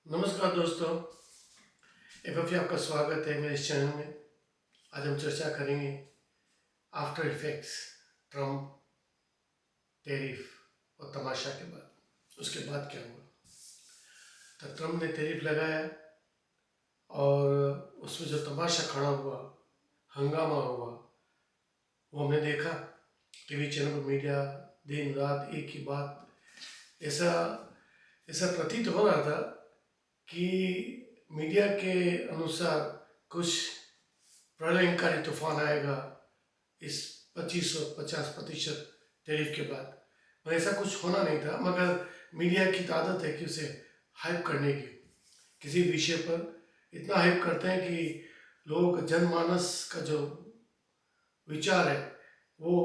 नमस्कार दोस्तों, एक बार फिर आपका स्वागत है मेरे इस चैनल में। आज हम चर्चा करेंगे आफ्टर इफेक्ट्स ट्रम्प टैरिफ और तमाशा के बाद। उसके बाद क्या हुआ? तो ट्रम्प ने टैरिफ लगाया और उसमें जो तमाशा खड़ा हुआ, हंगामा हुआ, वो हमने देखा। टीवी चैनल पर मीडिया दिन रात एक ही बात, ऐसा ऐसा प्रतीत हो रहा था कि मीडिया के अनुसार कुछ प्रलयंकारी तूफान आएगा इस 2550% टैरिफ के बाद। और ऐसा कुछ होना नहीं था, मगर मीडिया की तो आदत है कि उसे हाइप करने की। किसी विषय पर इतना हाइप करते हैं कि लोगों का जनमानस का जो विचार है वो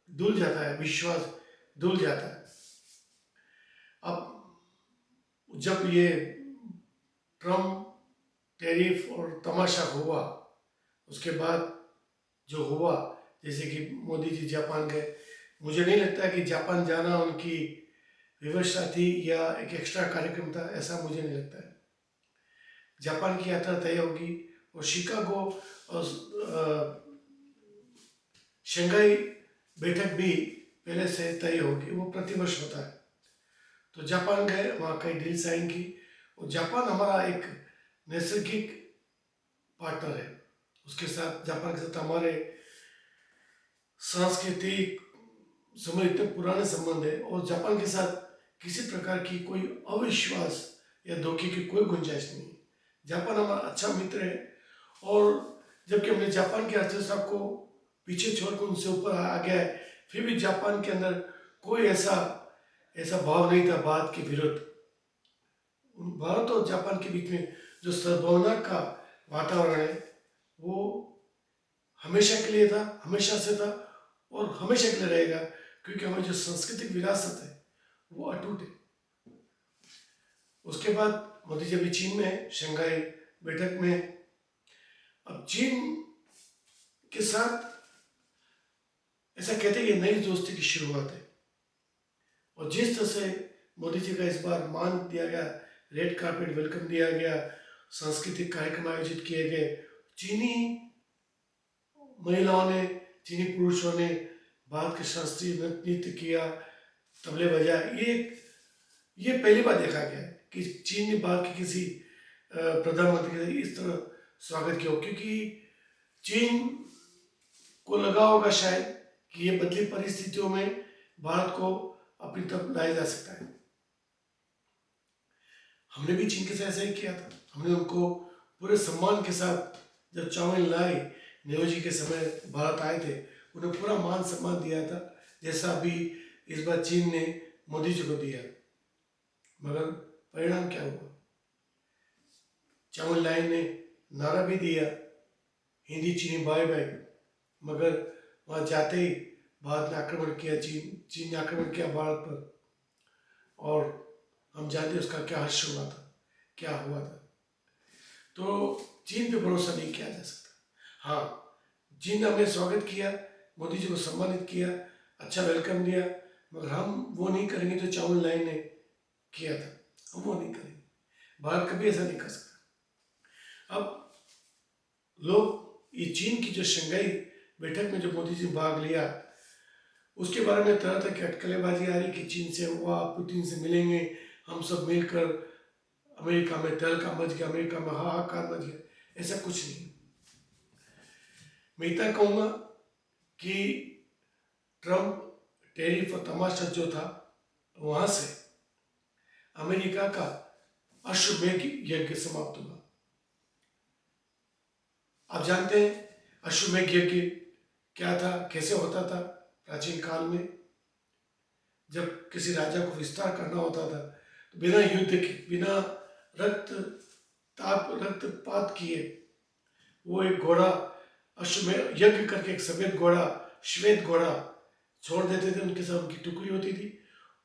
डुल जाता है, विश्वास डुल जाता है। अब जब ये ट्रम्प टैरिफ और तमाशा हुआ, उसके बाद जो हुआ, जैसे कि मोदी जी जापान गए, मुझे नहीं लगता कि जापान जाना उनकी व्यवस्था थी या एक एक्स्ट्रा कार्यक्रम था, ऐसा मुझे नहीं लगता है। जापान की यात्रा तय होगी और शिकागो और शंघाई बैठक भी पहले से तय होगी, वो प्रतिवर्ष होता है। तो जापान गए, वहाँ कई डील साइन की। और जापान हमारा एक नैसर्गिक पार्टनर है। उसके साथ, जापान के साथ हमारे सांस्कृतिक समय इतने पुराने संबंध है और जापान के साथ किसी प्रकार की कोई अविश्वास या धोखे की कोई गुंजाइश नहीं है। जापान हमारा अच्छा मित्र है और जबकि हमने जापान की अर्थव्यवस्था को पीछे छोड़कर उनसे ऊपर आ गया है, फिर भी जापान के अंदर कोई ऐसा ऐसा भाव नहीं था भारत के विरुद्ध। भारत और जापान के बीच में जो सद्भावना का वातावरण है वो हमेशा के लिए था, हमेशा से था और हमेशा के लिए रहेगा, क्योंकि हमारी जो सांस्कृतिक विरासत है वो अटूट है। उसके बाद मोदी जी अभी चीन में है, शंघाई बैठक में। अब चीन के साथ ऐसा कहते हैं ये नई दोस्ती की शुरुआत है। और जिस तरह से मोदी जी का इस बार मान दिया गया, रेड कार्पेट वेलकम दिया गया, सांस्कृतिक कार्यक्रम आयोजित किए गए, चीनी महिलाओं ने, चीनी पुरुषों ने भारत के शास्त्रीय नृत्य किया, तबले बजाए। ये पहली बार देखा गया है कि चीन ने भारत के किसी प्रधानमंत्री का इस तरह स्वागत किया हो, क्योंकि चीन को लगा होगा शायद कि ये बदली परिस्थितियों में भारत को अपनी तरफ लाया जा सकता है। हमने भी चीन के साथ ऐसा ही किया था। हमने उनको पूरे सम्मान के साथ, जब चाउमिन लाई नेहरू जी के समय भारत आए थे, उन्हें पूरा मान सम्मान दिया था, जैसा अभी इस बार चीन ने मोदी जी को दिया। मगर परिणाम क्या हुआ? चाउमिन लाई ने नारा भी दिया, हिंदी चीनी बाय बाय, मगर वहाँ जाते ही भारत ने आक्रमण किया, चीन ने आक्रमण किया भारत पर। और हम जानते उसका क्या हर्ष हुआ था, क्या हुआ था। तो चीन पे भरोसा नहीं किया जा सकता। हाँ, चीन ने हमें स्वागत किया, मोदी जी को सम्मानित किया, अच्छा वेलकम दिया, मगर हम वो नहीं करेंगे जो चाउमिन लाई ने किया था। हम वो नहीं करेंगे। भारत कभी ऐसा नहीं कर सकता। अब लोग ये चीन की जो शंघाई बैठक में जो मोदी जी भाग लिया, उसके बारे में तरह तरह की अटकलेबाजी आ रही कि चीन से हुआ, पुतिन से मिलेंगे, हम सब मिलकर अमेरिका में तहलका मच गया, अमेरिका में हाहाकार मच गया। ऐसा कुछ नहीं। मैं इतना कहूँगा कि ट्रम्प टैरिफ और तमाशा जो था, वहाँ से अमेरिका का अश्वमेध यज्ञ समाप्त हुआ। आप जानते हैं अश्वमेध यज्ञ क्या था, कैसे होता था? प्राचीन काल में जब किसी राजा को विस्तार करना होता था तो बिना युद्ध के, बिना रक्तपात किए वो एक घोड़ा अश्वमेध यज्ञ करके, एक सफेद घोड़ा, श्वेत घोड़ा छोड़ देते थे। उनके साथ उनकी टुकड़ी होती थी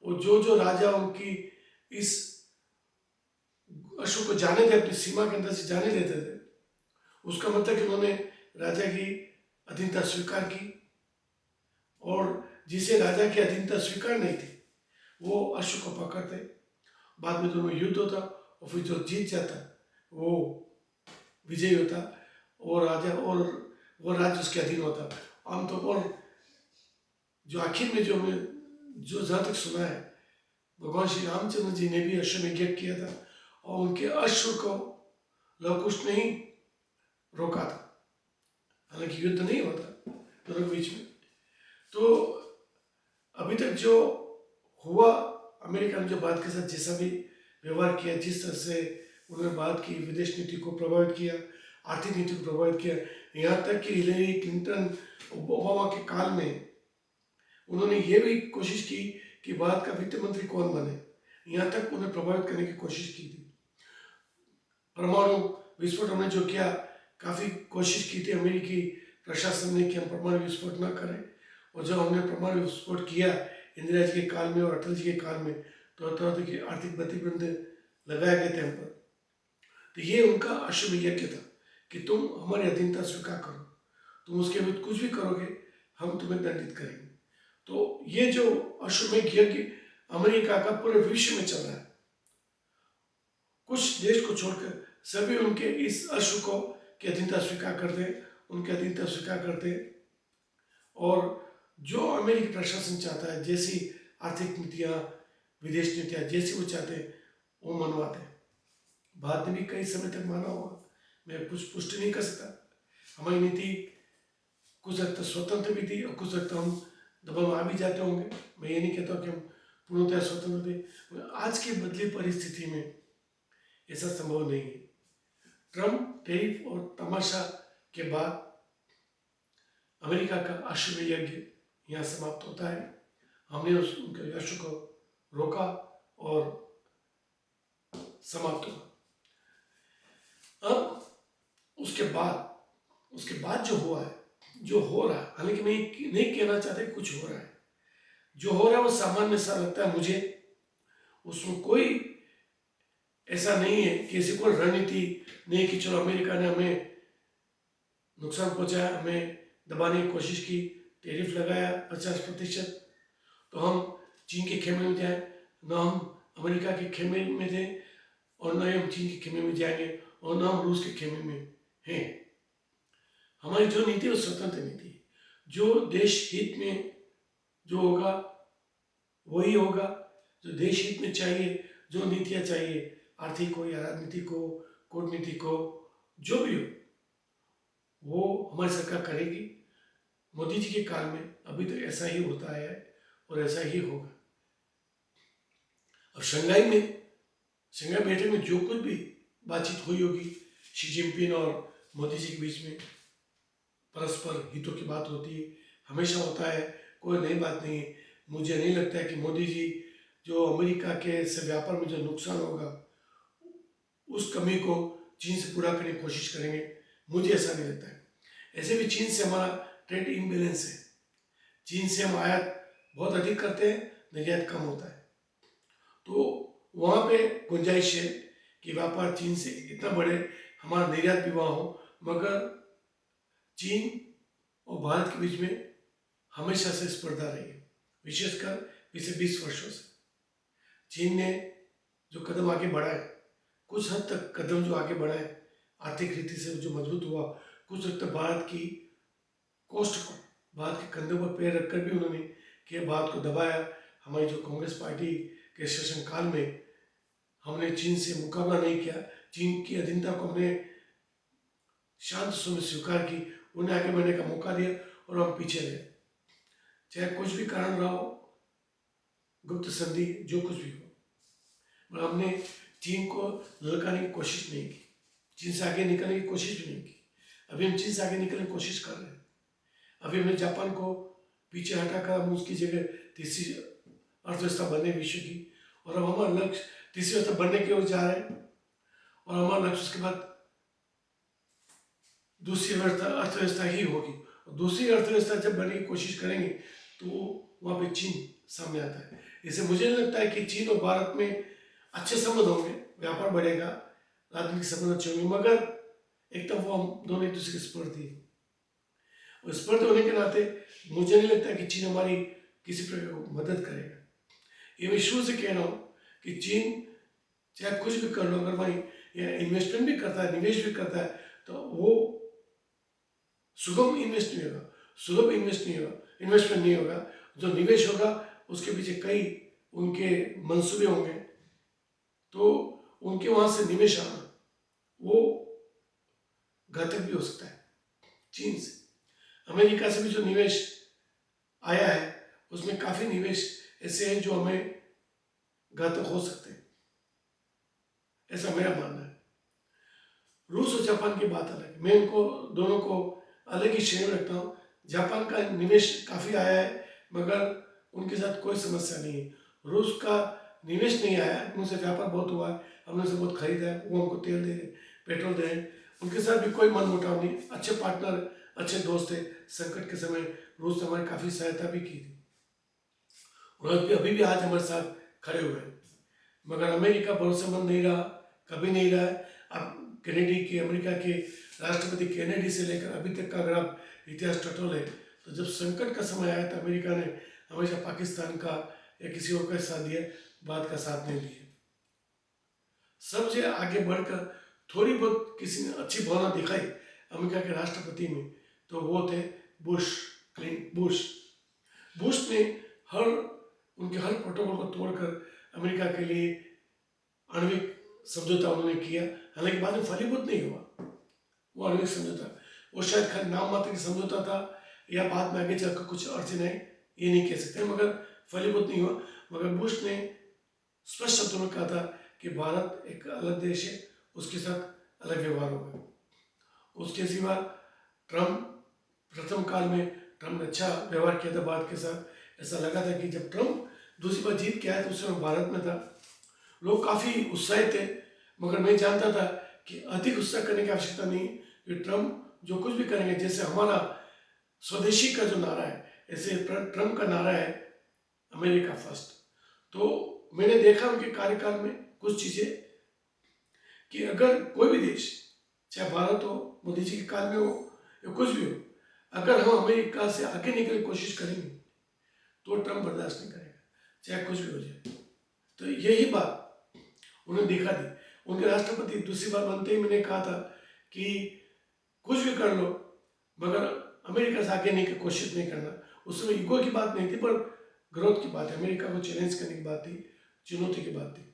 और जो राजा उनकी इस अश्व को जाने दे, अपनी सीमा के अंदर से जाने देते थे, उसका मतलब कि उन्होंने राजा की अधीनता स्वीकार की। और जिसे राजा की अधीनता स्वीकार नहीं थी वो अश्व को पकड़ते। बाद में दोनों युद्ध होता और फिर जो जीत जाता वो विजयी होता और राजा और वो राज्य उसके अधीन होता। आमतौर पर जो आखिर में जो मैं जो जहाँ तक सुना है, भगवान श्री रामचंद्र जी ने भी अश्वमेध यज्ञ किया था और उनके अश्व को लव कुश ने ही रोका था। हालांकि युद्ध नहीं हुआ था दोनों के बीच में। तो अभी तक जो हुआ, अमेरिका ने जो भारत के साथ जैसा भी व्यवहार किया, जिस तरह से उन्होंने भारत की विदेश नीति को प्रभावित किया, आर्थिक नीति को प्रभावित किया, यहाँ तक कि हिलेरी क्लिंटन ओबामा के काल में उन्होंने ये भी कोशिश की कि भारत का वित्त मंत्री कौन बने, यहाँ तक उन्हें प्रभावित करने की कोशिश की थी। परमाणु विस्फोट हमने जो किया, काफ़ी कोशिश की थी अमेरिकी प्रशासन ने कि हम परमाणु विस्फोट न करें, और जब हमने परमाणु विस्फोट किया इंदिरा जी के काल में और अटल जी के काल में, तो तरह की आर्थिक प्रतिबंध लगाए गए थे हम पर। तो ये उनका अश्वमेध यज्ञ था कि तुम हमारी अधीनता स्वीकार करो, तुम उसके विरुद्ध कुछ भी करोगे हम तुम्हें दंडित करेंगे। तो ये जो अश्वमेध यज्ञ अमेरिका का पूरे विश्व में चल रहा है, कुछ देश को छोड़कर सभी उनके इस अश्व को की अधीनता स्वीकार करते हैं, उनकी अधीनता स्वीकार करते हैं। और जो अमेरिकी प्रशासन चाहता है, जैसी आर्थिक नीतियाँ, विदेश नीतियाँ जैसी वो चाहते हैं वो मनवाते हैं। भारत ने भी कई समय तक माना होगा, मैं कुछ पुष्टि नहीं कर सकता। हमारी नीति कुछ हद तक स्वतंत्र भी थी और कुछ हद तक हम दबाव में आ भी जाते होंगे। मैं ये नहीं कहता कि हम पूर्णतः स्वतंत्र थे, आज की बदली परिस्थिति में ऐसा संभव नहीं है। ट्रम्प टैरिफ और तमाशा के बाद अमेरिका का अश्वमेध यज्ञ यहाँ समाप्त होता है। हमने उनके यश को रोका और समाप्त हुआ। अब उसके बाद जो हुआ है, जो हो रहा है, हालांकि मैं नहीं कहना चाहता कि कुछ हो रहा है, जो हो रहा है वो सामान्य सा लगता है मुझे। उसमें कोई ऐसा नहीं है कि ऐसी कोई रणनीति नहीं कि चलो अमेरिका ने हमें नुकसान पहुंचाया, हमें दबाने की कोशिश की, टैरिफ लगाया 50%, तो हम चीन के खेमे में जाए, न हम अमेरिका के खेमे में थे और न हम चीन के खेमे में जाएंगे और न हम रूस के खेमे में हैं। हमारी जो नीति है वो स्वतंत्र नीति है, जो देश हित में जो होगा वही होगा, जो देश हित में चाहिए, जो नीतियाँ चाहिए, आर्थिक हो या राजनीतिक हो, कूटनीतिक हो, जो भी हो वो हमारी सरकार करेगी। मोदी जी के काल में अभी तो ऐसा ही होता है और ऐसा ही होगा। और शंघाई बैठक में जो कुछ भी बातचीत हुई होगी शी जिनपिंग और मोदी जी के बीच में, परस्पर हितों की बात होती है, हमेशा होता है, कोई नई बात नहीं है। मुझे नहीं लगता है कि मोदी जी जो अमेरिका के से व्यापार में जो नुकसान होगा उस कमी को चीन से पूरा करने की कोशिश करेंगे, मुझे ऐसा नहीं लगता है। ऐसे भी चीन से हमारा ट्रेड इम्बैलेंस है, चीन से हम आयात बहुत अधिक करते हैं, निर्यात कम होता है, तो वहाँ पे गुंजाइश है कि व्यापार चीन से इतना बढ़े, हमारा निर्यात भी वहाँ हो। मगर चीन और भारत के बीच में हमेशा से स्पर्धा रही है, विशेषकर पिछले 20 वर्षों से। चीन ने जो कदम आगे बढ़ा है, कुछ हद तक कदम जो आगे बढ़ा है आर्थिक रीति से जो मजबूत हुआ, कुछ हद तक भारत की कोस्ट पर, भारत के कंधों पर पैर रखकर भी उन्होंने कि भारत को दबाया। हमारी जो कांग्रेस पार्टी के शासनकाल में हमने चीन से मुकाबला नहीं किया, चीन की अधीनता को हमने शांत में स्वीकार की, उन्हें आगे बढ़ने का मौका दिया और हम पीछे रहे। चाहे कुछ भी कारण रहा हो, गुप्त संधि जो कुछ भी हो, पर हमने चीन को ललकारने की कोशिश नहीं की, चीन से आगे निकलने की कोशिश भी नहीं की। अभी हम चीन से आगे निकलने की कोशिश कर रहे हैं। अभी हमने जापान को पीछे हटाकर हम उसकी जगह तीसरी अर्थव्यवस्था बने विश्व की, और अब हमारा लक्ष्य तीसरी अर्थव्यवस्था बनने की ओर जा रहे हैं। और हमारा लक्ष्य उसके बाद दूसरी अर्थव्यवस्था ही होगी, और दूसरी अर्थव्यवस्था जब बनने की कोशिश करेंगे तो वहाँ पे चीन सामने आता है। इससे मुझे नहीं लगता है कि चीन और भारत में अच्छे संबंध होंगे, व्यापार बढ़ेगा, राजनीतिक संबंध अच्छे होंगे, मगर एक तरफ वो हम दोनों एक दूसरे के स्पर्धी हैं। और स्पर्धी होने के नाते मुझे नहीं लगता कि चीन हमारी किसी प्रकार को मदद करेगा। ये मैं शुरू से कह रहा हूँ कि चीन चाहे कुछ भी कर लो, अगर वहीं इन्वेस्टमेंट भी करता है, निवेश भी करता है, तो वो सुगम इन्वेस्ट नहीं होगा, सुलभ इन्वेस्टमेंट नहीं होगा। जो निवेश होगा उसके पीछे कई उनके मंसूबे होंगे, तो उनके वहां से निवेश आना वो घातक भी हो सकता है। चीन से, अमेरिका से भी जो निवेश आया है उसमें काफी निवेश ऐसे हैं जो हमें घातक हो सकते हैं, ऐसा मेरा मानना है। रूस और जापान की बात अलग है, मैं इनको दोनों को अलग ही श्रेणी में रखता हूँ। जापान का निवेश काफ़ी आया है, मगर उनके साथ कोई समस्या नहीं है। रूस का निवेश नहीं आया, उनसे व्यापार बहुत हुआ है, हमने उनसे बहुत खरीदा है, वो हमको तेल दे रहे, पेट्रोल दे रहे हैं, उनके साथ भी कोई मनमुटाव नहीं, अच्छे पार्टनर, अच्छे दोस्त थे। संकट के समय रूस ने हमारी काफ़ी सहायता भी की थी, और अभी भी आज हमारे साथ खड़े हुए हैं। मगर अमेरिका भरोसेमंद नहीं रहा, कभी नहीं रहा है। अब अमेरिका के राष्ट्रपति केनेडी से लेकर अभी तक का अगर आप इतिहास टटोले, तो जब संकट का समय आया तो अमेरिका ने हमेशा पाकिस्तान का या किसी और का साथ दिया, बात का साथ नहीं दिया। सबसे आगे बढ़कर थोड़ी बहुत किसी ने अच्छी भावना दिखाई अमेरिका के राष्ट्रपति में, तो वो थे बुश। बुश ने उनके हर प्रोटोकॉल को तोड़कर अमेरिका के लिए आणविक समझौता उन्होंने किया। हालांकि बाद में फलीभूत नहीं हुआ वो आणविक समझौता, वो शायद खाली नाम मात्र की समझौता था, या बाद में आगे चलकर कुछ अड़चन है, ये नहीं कह सकते, मगर फलीभूत नहीं हुआ। मगर बुश ने स्पष्ट शब्दों में कहा था कि भारत एक अलग देश है, उसके साथ अलग व्यवहार होगा। उसके सिवा प्रथम काल में ट्रम्प ने अच्छा व्यवहार किया था भारत के साथ। ऐसा लगा था कि जब ट्रम्प दूसरी बार जीत के आया तो उस समय भारत में था, लोग काफ़ी उत्साहित थे, मगर मैं जानता था कि अधिक उत्साह करने की आवश्यकता नहीं, कि ट्रम्प जो कुछ भी करेंगे, जैसे हमारा स्वदेशी का जो नारा है, ऐसे ट्रम्प का नारा है अमेरिका फर्स्ट। तो मैंने देखा उनके कार्यकाल में कुछ चीज़ें, कि अगर कोई भी देश, चाहे भारत हो, मोदी जी के काल में हो या कुछ भी हो, अगर हम अमेरिका से आगे निकलने की कोशिश करेंगे तो ट्रम्प बर्दाश्त नहीं करेगा, चाहे कुछ भी हो जाए। तो यही बात उन्हें दिखा दी। उनके राष्ट्रपति दूसरी बार बनते ही मैंने कहा था कि कुछ भी कर लो, मगर अमेरिका से आगे नहीं की कोशिश नहीं करना। उस समय ईगो की बात नहीं थी, पर ग्रोथ की बात है, अमेरिका को चैलेंज करने की बात थी, चुनौती की बात थी।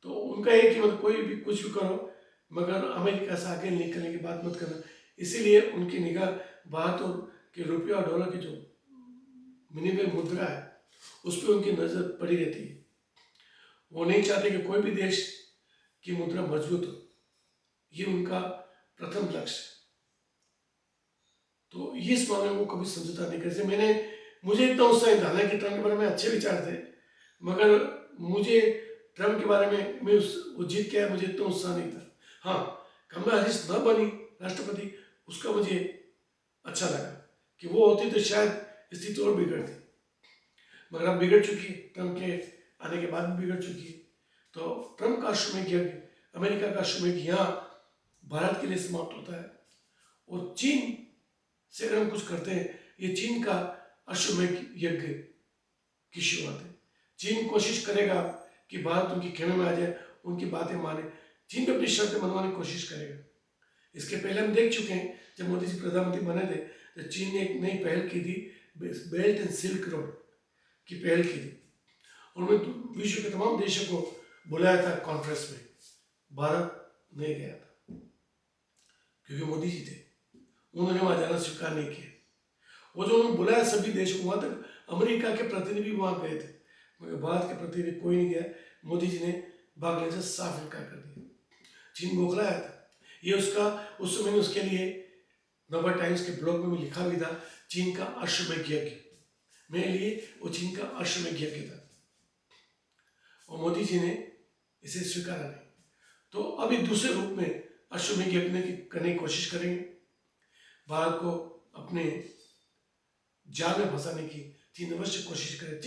तो उनका है कि मतलब कोई भी कुछ भी करो, मगर अमेरिका से आगे निकलने की बात मत करना। इसीलिए उनकी निगाह भारत और के रुपया और डॉलर की जो विनिमय मुद्रा है उस पर उनकी नज़र पड़ी रहती है। वो नहीं चाहते कि कोई भी देश की मुद्रा मजबूत हो, ये उनका प्रथम लक्ष्य। तो ये इस मामले में वो कभी समझौता नहीं करते। मुझे इतना उत्साह था, हालांकि ट्रम्प के बारे में अच्छे विचार थे, मगर मुझे ट्रम्प के बारे में वो जीत के आया, मुझे इतना उत्साह नहीं था। हाँ, कमला हैरिस न बनी राष्ट्रपति, उसका मुझे अच्छा लगा कि वो होती तो शायद स्थिति और बिगड़ती, मगर अब बिगड़ चुकी है, ट्रम्प के आने के बाद भी बिगड़ चुकी है। तो ट्रम्प का अश्वमेध यज्ञ, अमेरिका का अश्वमेध यहाँ भारत के लिए समाप्त होता है, और चीन से अगर हम कुछ करते हैं, ये चीन का अश्वमेध यज्ञ की शुरुआत है। चीन कोशिश करेगा कि भारत उनकी खेमे में आ जाए, उनकी बातें माने, चीन भी अपनी शर्तें मनवाने की कोशिश करेगा। इसके पहले हम देख चुके हैं, जब मोदी जी प्रधानमंत्री बने थे तो चीन ने एक नई पहल की थी, बेल्ट एंड सिल्क रोड की पहल की थी। उन्होंने विश्व के तमाम देशों को बुलाया था कॉन्फ्रेंस में, भारत नहीं गया था क्योंकि मोदी जी थे, उन्होंने वहां जाना स्वीकार नहीं किया। वो जो उन्होंने बुलाया सभी देशों को, वहां तक अमेरिका के प्रतिनिधि भी वहां गए थे, मगर भारत के प्रतिनिधि कोई नहीं गया। मोदी जी ने भाग लेने से साफ इनकार कर दिया। चीन बौखलाया था, ये उसका उस समय उसके लिए नवभारत टाइम्स के ब्लॉग में भी लिखा भी था, चीन का अश्वमेध यज्ञ। मेरे लिए वो चीन का अश्वमेध यज्ञ था, और मोदी जी ने इसे स्वीकारा नहीं। तो अभी दूसरे रूप में अश्वमेध यज्ञ करने की कोशिश करेंगे, भारत को अपने जाल में फंसाने की चीन अवश्य कोशिश करे।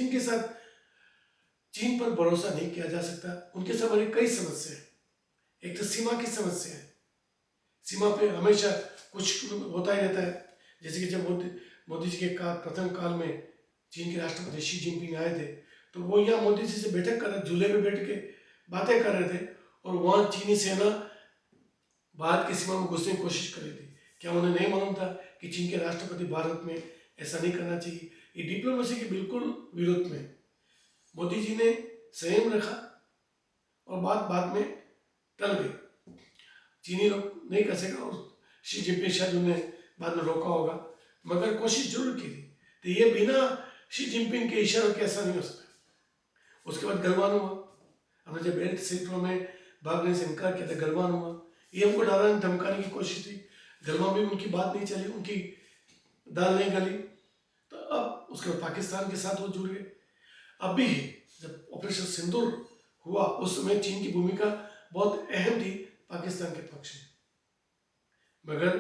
चीन पर भरोसा नहीं किया जा सकता, उनके साथ हमारी कई समस्या है। एक तो सीमा की समस्या है, सीमा पे हमेशा कुछ होता ही रहता है। जैसे कि जब मोदी जी के प्रथम काल में चीन के राष्ट्रपति शी जिनपिंग आए थे, तो वो यहाँ मोदी जी से बैठक कर झूले में बैठ के बातें कर रहे थे और वहाँ चीनी सेना भारत की सीमा में घुसने की कोशिश कर रही थी। क्या उन्हें नहीं मालूम था कि चीन के राष्ट्रपति भारत में ऐसा नहीं करना चाहिए? ये डिप्लोमेसी के बिल्कुल विरुद्ध में मोदी जी ने संयम रखा और बात बाद में टल गई। चीनी लोग नहीं कर सका और शी जिनपिंग शायद उन्हें बाद में रोका होगा, मगर कोशिश जरूर की थी। तो ये बिना शी जिनपिंग के इशारों के ऐसा नहीं हो सकता। उसके बाद गलवान हुआ, हमने जब बेल्ट क्षेत्रों में भागने से इनकार किया था, गलवान हुआ। ये हमको डराने धमकाने की कोशिश थी। गलवान में उनकी बात नहीं चली, उनकी दाल नहीं गली, तो अब उसके बाद पाकिस्तान के साथ वो जुड़ गए। अभी जब ऑपरेशन सिंदूर हुआ उस समय चीन की भूमिका बहुत अहम थी पाकिस्तान के पक्ष में, मगर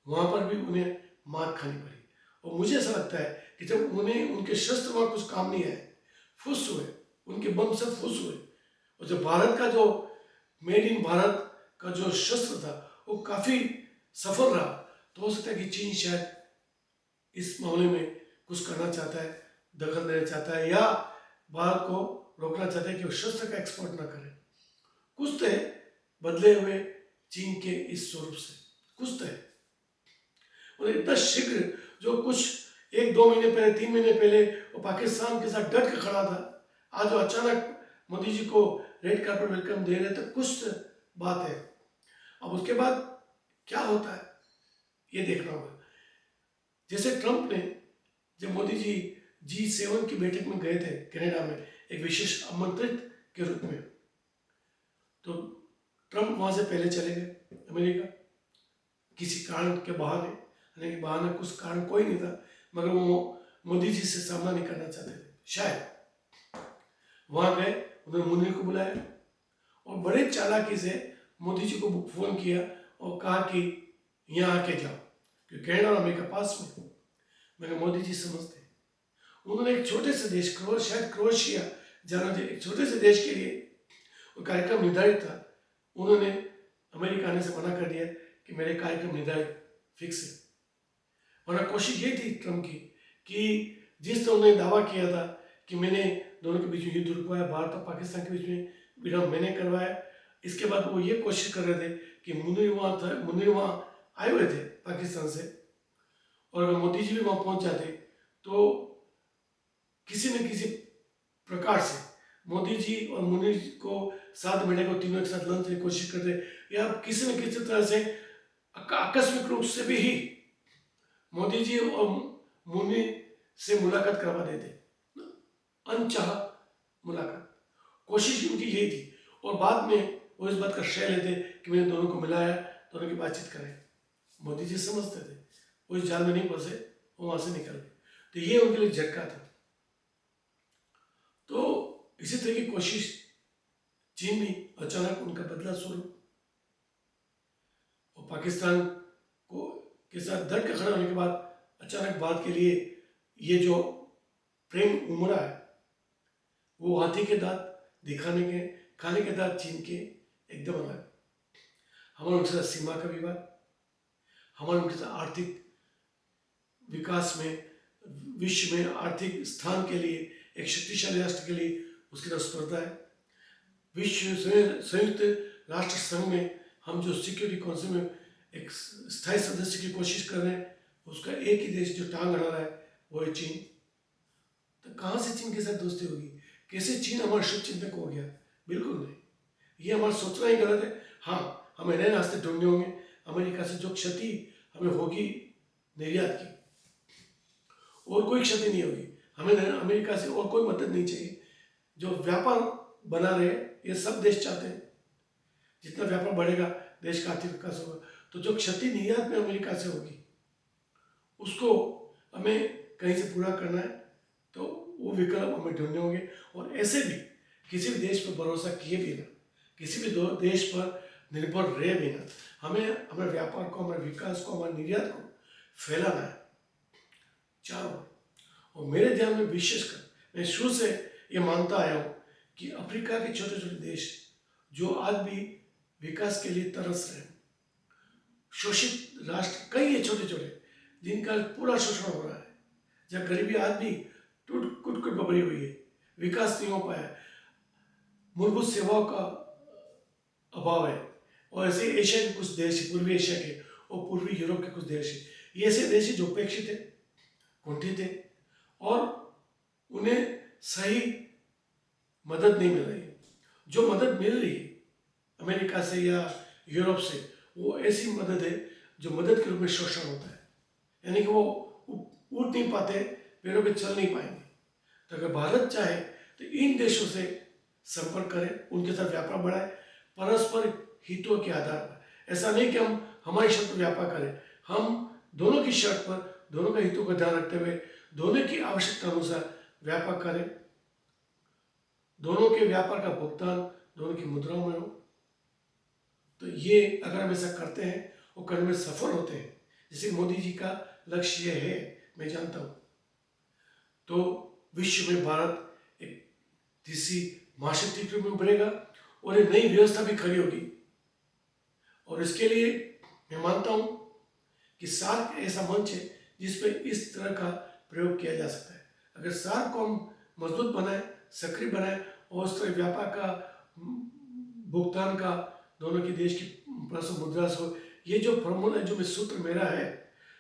वहां पर भी उन्हें मार खानी पड़ी। और मुझे ऐसा लगता है कि जब उन्हें उनके शस्त्र वहां कुछ काम नहीं आए, फुस हुए, उनके बम सब फुस हुए, और जो भारत का जो मेड इन भारत का जो शस्त्र था वो काफी सफल रहा, तो हो सकता है कि चीन शायद इस मामले में कुछ करना चाहता है, दखल देना चाहता है, या भारत को रोकना चाहता है कि वो शस्त्र का एक्सपोर्ट ना करे। कुछ तो है बदले हुए चीन के इस स्वरूप से, कुछ तो है। और इतना शीघ्र जो कुछ 1-2 महीने पहले, 3 महीने पहले वो पाकिस्तान के साथ डट के खड़ा था, आज वो अचानक मोदी जी को रेड कार्पेट वेलकम दे रहे, तो कुछ बात है। अब उसके बाद क्या होता है ये देखना होगा। जैसे ट्रंप ने, जब मोदी जी G7 की बैठक में गए थे कनाडा में एक विशेष आमंत्रित के रूप में, तो ट्रंप वहां से पहले चले गए अमेरिका किसी कारण के बहाने, हालांकि बहाना कुछ कारण कोई नहीं था, मगर वो मोदी जी से सामना नहीं करना चाहते थे शायद। वहां गए, उन्होंने मुनीर को बुलाया और बड़े चालाकी से मोदी जी को फोन किया और कहा कि यहाँ आके जाओ, क्योंकि कनाडा और अमेरिका पास में। मगर मोदी जी समझते, उन्होंने एक छोटे से देश शायद क्रोएशिया जाना थे, एक छोटे से देश के लिए वो कार्यक्रम निर्धारित था, उन्होंने अमेरिका आने से मना कर दिया कि मेरे कार्यक्रम निर्धारित फिक्स है। वरना कोशिश ये थी ट्रंप की कि जिस तरह उन्होंने दावा किया था कि मैंने दोनों के बीच में युद्ध रुकवाया, भारत और पाकिस्तान के बीच में विराम मैंने करवाया, इसके बाद वो ये कोशिश कर रहे थे कि मुनीर वहाँ आए हुए थे पाकिस्तान से, और अगर मोदी जी भी वहाँ पहुँच जाते तो किसी न किसी प्रकार से मोदी जी और मुनीर को साथ मिलने को, तीनों एक साथ लड़ने की कोशिश करते, या किसी न किसी तरह से आकस्मिक रूप से भी ही मोदी जी और मुनीर से मुलाकात करवा देते, अनचाहा मुलाकात। कोशिश उनकी यही थी, और बाद में वो इस बात का श्रेय लेते कि मैंने दोनों को मिलाया, दोनों की बातचीत करें। मोदी जी समझते थे वो इस जाल में नहीं फंसे, वो वहां से निकल गए, तो ये उनके लिए झटका था। तो इसी तरह की कोशिश चीन भी अचानक उनका बदला स्वरूप और पाकिस्तान को के साथ डट के खड़ा होने के बाद अचानक भारत के लिए ये जो प्रेम उमड़ा है, वो हाथी के दांत दिखाने के, खाने के दांत चीन के एकदम अलग। हमारे उनके साथ सीमा का विवाद, हमारे उनके साथ आर्थिक विकास में, विश्व में आर्थिक स्थान के लिए, एक शक्तिशाली राष्ट्र के लिए उसकी तरफ स्पर्धा है। विश्व संयुक्त राष्ट्र संघ में हम जो सिक्योरिटी काउंसिल में एक स्थायी सदस्य की कोशिश कर रहे हैं, उसका एक ही देश जो टांग अड़ा रहा है वो है चीन। तो कहाँ से चीन के साथ दोस्ती होगी? कैसे चीन हमारा शुभ चिंतक हो गया? बिल्कुल नहीं, ये हमारा सोचना ही गलत है। हाँ, हमें नए रास्ते ढूंढने होंगे। अमेरिका से जो क्षति हमें होगी निर्यात की, और कोई क्षति नहीं होगी। हमें अमेरिका से और कोई मदद नहीं चाहिए। जो व्यापार बना रहे ये सब देश चाहते हैं, जितना व्यापार बढ़ेगा देश का आर्थिक विकास होगा। तो जो क्षति निर्यात में अमेरिका से होगी उसको हमें कहीं से पूरा करना है, तो वो विकल्प हमें ढूंढने होंगे। और ऐसे भी किसी भी देश पर भरोसा किए बिना, किसी भी देश पर निर्भर रहे बिना, हमें हमारे व्यापार को, हमारे विकास को, हमारे निर्यात को फैलाना है चारों। और मेरे ध्यान में विशेषकर मैं शुरू से ये मानता आया हूँ कि अफ्रीका के छोटे छोटे देश जो आज भी विकास के लिए तरस रहे हैं, शोषित राष्ट्र कई है छोटे छोटे जिनका पूरा शोषण हो रहा है, जब गरीबी आज भी टूट कुट कुट बबरी हुई है, विकास नहीं हो पाया, मूलभूत सेवाओं का अभाव है। और ऐसे एशिया के कुछ देश, पूर्वी एशिया के और पूर्वी यूरोप के कुछ देश हैं, ये ऐसे देश हैं जो उपेक्षित है, कुंठित है और उन्हें सही मदद नहीं मिल रही है। जो मदद मिल रही है अमेरिका से या यूरोप से, वो ऐसी मदद है जो मदद के रूप में शोषण होता है, यानी कि वो उठ नहीं पाते, पैरों पे चल नहीं पाएंगे। तो अगर भारत चाहे तो इन देशों से संपर्क करे, उनके साथ व्यापार बढ़ाए परस्पर हितों के आधार पर। ऐसा नहीं कि हम हमारी शर्त पर व्यापार करें, हम दोनों की शर्त पर, दोनों के हितों का ध्यान रखते हुए दोनों की आवश्यकता अनुसार व्यापार करें, दोनों के व्यापार का भुगतान दोनों की मुद्राओं में हो। तो ये अगर हम ऐसा करते हैं और करने में सफल होते हैं, जैसे मोदी जी का लक्ष्य है, मैं जानता हूँ, तो विश्व में भारत एक तीसरी महाशक्ति के रूप में उभरेगा और एक नई व्यवस्था भी खड़ी होगी। और इसके लिए मैं मानता हूँ कि सार्क ऐसा मंच है जिस पर इस तरह का प्रयोग किया जा सकता है। अगर सार्क को हम मजबूत बनाए, सक्रिय बनाए और उस तरह व्यापार का भुगतान का दोनों के देश की परस्पर मुद्रा से हो, ये जो फॉर्मूला जो सूत्र मेरा है,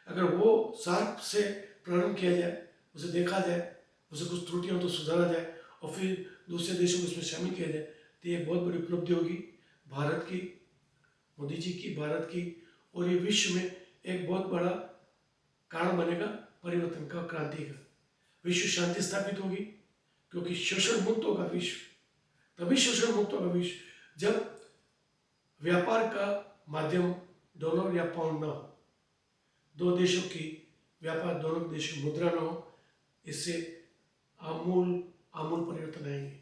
अगर वो सार्क से प्रारंभ किया जाए, उसे देखा जाए, उसे कुछ त्रुटियां तो सुधारा जाए और फिर दूसरे देशों को इसमें शामिल किया जाए, तो ये बहुत बड़ी उपलब्धि होगी भारत की, मोदी जी की, भारत की, और ये विश्व में एक बहुत बड़ा कारण बनेगा परिवर्तन का, क्रांति का। विश्व शांति स्थापित होगी क्योंकि शोषण मुक्त होगा विश्व, तभी शोषण मुक्त होगा विश्व जब व्यापार का माध्यम डॉलर या पाउंड ना हो, दो देशों की व्यापार, दोनों देशों की मुद्रा ना हो। इससे आमूल परिवर्तन आएंगे।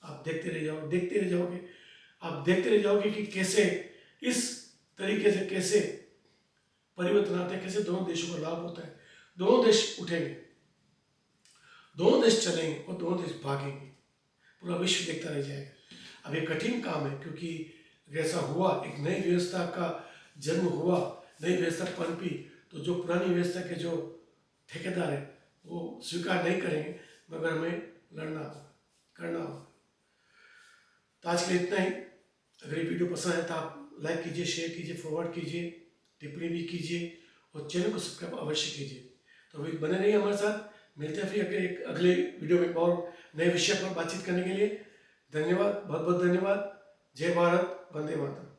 आप देखते रह जाओगे, आप देखते रह जाओगे कि कैसे इस तरीके से कैसे परिवर्तन आते हैं, कैसे दोनों देशों को लाभ होता है। दोनों देश उठेंगे, दोनों देश चलेंगे और दोनों देश भागेंगे, पूरा विश्व देखता रह जाएगा। अब ये कठिन काम है क्योंकि ऐसा हुआ, एक नई व्यवस्था का जन्म हुआ, नई व्यवस्था पनपी, तो जो पुरानी व्यवस्था के जो ठेकेदार है वो स्वीकार नहीं करेंगे, मगर हमें लड़ना होगा, करना होगा। तो आज के लिए इतना ही। अगर ये वीडियो पसंद है तो आप लाइक कीजिए, शेयर कीजिए, फॉरवर्ड कीजिए, टिप्पणी भी कीजिए और चैनल को सब्सक्राइब अवश्य कीजिए। तो अभी बने रहिए हमारे साथ, मिलते हैं फिर एक अगले वीडियो में और नए विषय पर बातचीत करने के लिए। धन्यवाद, बहुत बहुत धन्यवाद। जय भारत, वंदे मातरम।